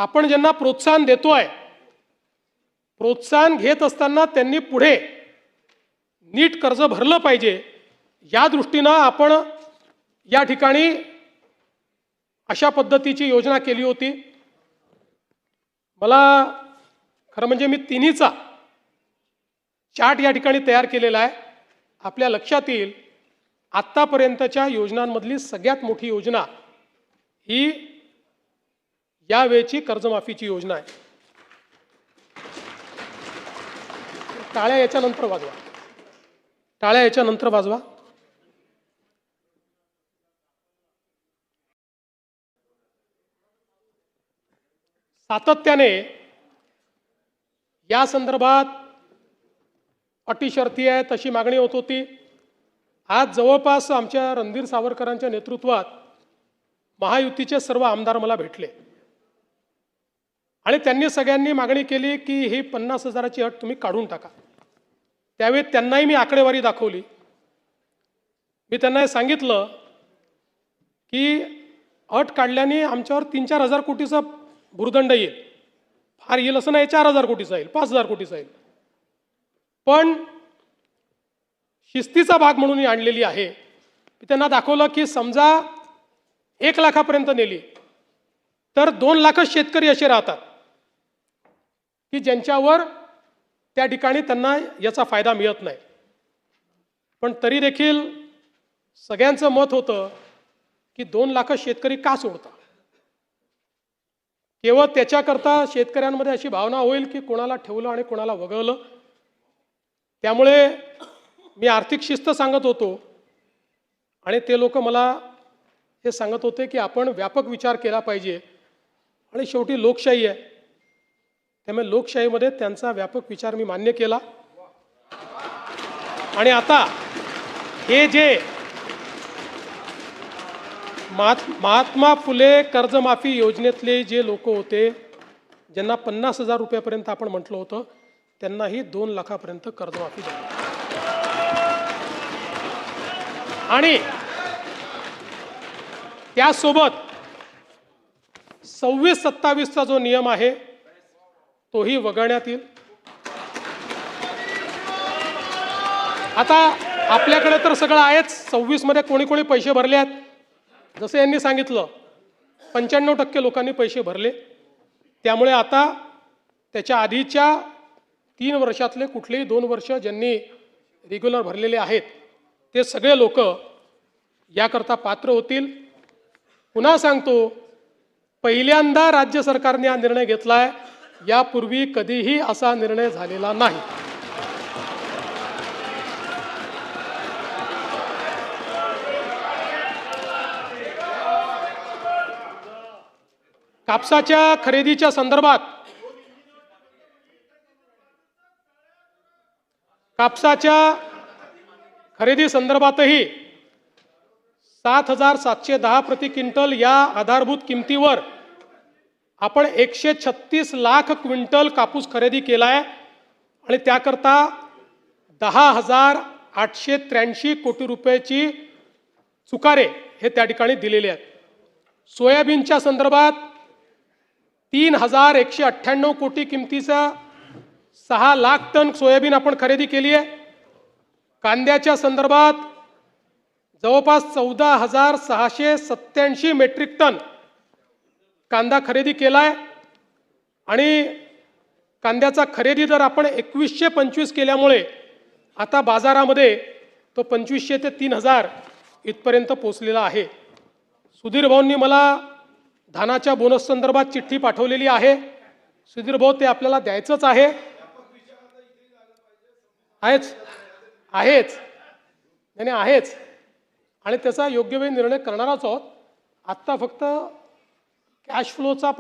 आपण ज्यांना प्रोत्साहन देतोय, प्रोत्साहन घेत असताना त्यांनी पुढे नीट कर्ज भरलं पाहिजे, या दृष्टीनं आपण या ठिकाणी अशा पद्धतीची योजना केली होती। मला खरं म्हणजे मी तिन्हीचा चार्ट या ठिकाणी तयार केलेला आहे। आपल्या लक्षात येईल आत्तापर्यंतच्या योजनांमधली सगळ्यात मोठी योजना ही यावेळची कर्जमाफीची योजना आहे। टाळ्या याच्यानंतर वाजवा, टाळ्या याच्यानंतर वाजवा। सातत्याने या संदर्भात अटी शर्ती आहे तशी मागणी होत होती। आज जवळपास आमच्या रणधीर सावरकरांच्या नेतृत्वात महायुतीचे सर्व आमदार मला भेटले आणि त्यांनी सगळ्यांनी मागणी केली की ही 50,000ची अट तुम्ही काढून टाका। त्यावेळी त्यांनाही मी आकडेवारी दाखवली। मी त्यांना हे सांगितलं की अट काढल्याने आमच्यावर 3-4 हजार कोटीचा भुर्दंड येईल, फार येईल असं नाही, 4,000 कोटीचा येईल, 5,000 कोटीचा येईल, पण शिस्तीचा भाग म्हणून ही आणलेली आहे। मी त्यांना दाखवलं की समजा 1 लाखापर्यंत नेली तर 2 लाख शेतकरी असे राहतात की ज्यांच्यावर त्या ठिकाणी त्यांना याचा फायदा मिळत नाही, पण तरी देखील सगळ्यांचं मत होतं की 2 लाख शेतकरी का सोडता। केवळ त्याच्याकरता शेतकऱ्यांमध्ये अशी भावना होईल की कोणाला ठेवलं आणि कोणाला वगळलं। त्यामुळे मी आर्थिक शिस्त सांगत होतो आणि ते लोक मला हे सांगत होते की आपण व्यापक विचार केला पाहिजे आणि शेवटी लोकशाही आहे, त्यामुळे लोकशाहीमध्ये त्यांचा व्यापक विचार मी मान्य केला। आणि आता हे जे महात्मा फुले कर्जमाफी योजनेतले जे लोक होते ज्यांना 50,000 रुपयापर्यंत आपण म्हटलं होतं, त्यांनाही 2 लाखापर्यंत कर्जमाफी झाली। आणि त्यासोबत 26-27चा जो नियम आहे तोही वगळण्यात येईल। आता आपल्याकडे तर सगळं आहेच, 26 मध्ये कोणी कोणी पैसे भरले आहेत, जसे यांनी सांगितलं 95% लोकांनी पैसे भरले। त्यामुळे आता त्याच्या आधीच्या 3 वर्षातले कुठलेही 2 वर्ष ज्यांनी रेग्युलर भरलेले आहेत ते सगळे लोक याकरता पात्र होतील। पुन्हा सांगतो, पहिल्यांदा राज्य सरकारने हा निर्णय घेतलाय, यापूर्वी कधीही असा निर्णय झालेला नाही। कापसाच्या खरेदीच्या संदर्भात खरेदी संदर्भातही 7,710 प्रति क्विंटल या आधारभूत किमतीवर आपण 136 लाख क्विंटल कापूस खरेदी केलाय आणि त्याकरता 10,883 कोटी रुपयाची चुकारे हे त्या ठिकाणी दिलेले आहेत। सोयाबीनच्या संदर्भात 3,198 कोटी किमतीचा 6 लाख टन सोयाबीन आपण खरेदी केली आहे। कांद्याच्या संदर्भात जवळपास 14,687 मेट्रिक टन कांदा खरेदी केलाय आणि कांद्याचा खरेदी दर आपण 2125 केल्यामुळे आता बाजारामध्ये तो 2500 ते 3000 इथपर्यंत पोहोचलेला आहे। सुधीर भाऊंनी मला धानाच्या बोनस संदर्भात चिठ्ठी पाठवलेली आहे। सुधीर भाऊ, ते आपल्याला द्यायचंच आहे, आहेच आणि त्याचा योग्य वेळी निर्णय करणारच आहोत। आत्ता फक्त कॅश फ्लोचा